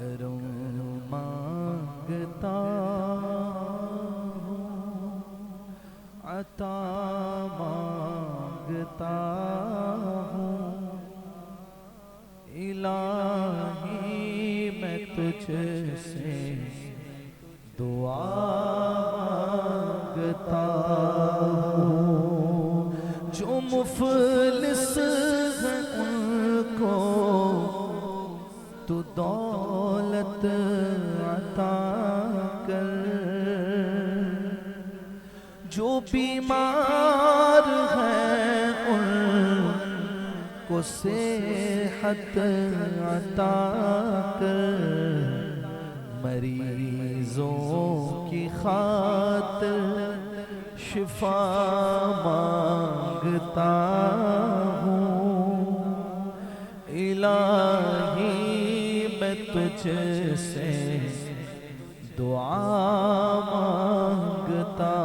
کرم مانگتا ہوں، عطا مانگتا ہوں، الہی میں تجھ سے دعا مانگتا ہوں۔ جو مفلس ہیں ان کو تو دولت عطا کر، جو بیمار ہیں ان کو صحت عطا کر، مریضوں کی خاطر شفا مانگتا ہوں، الہی میں تجھ سے دعا مانگتا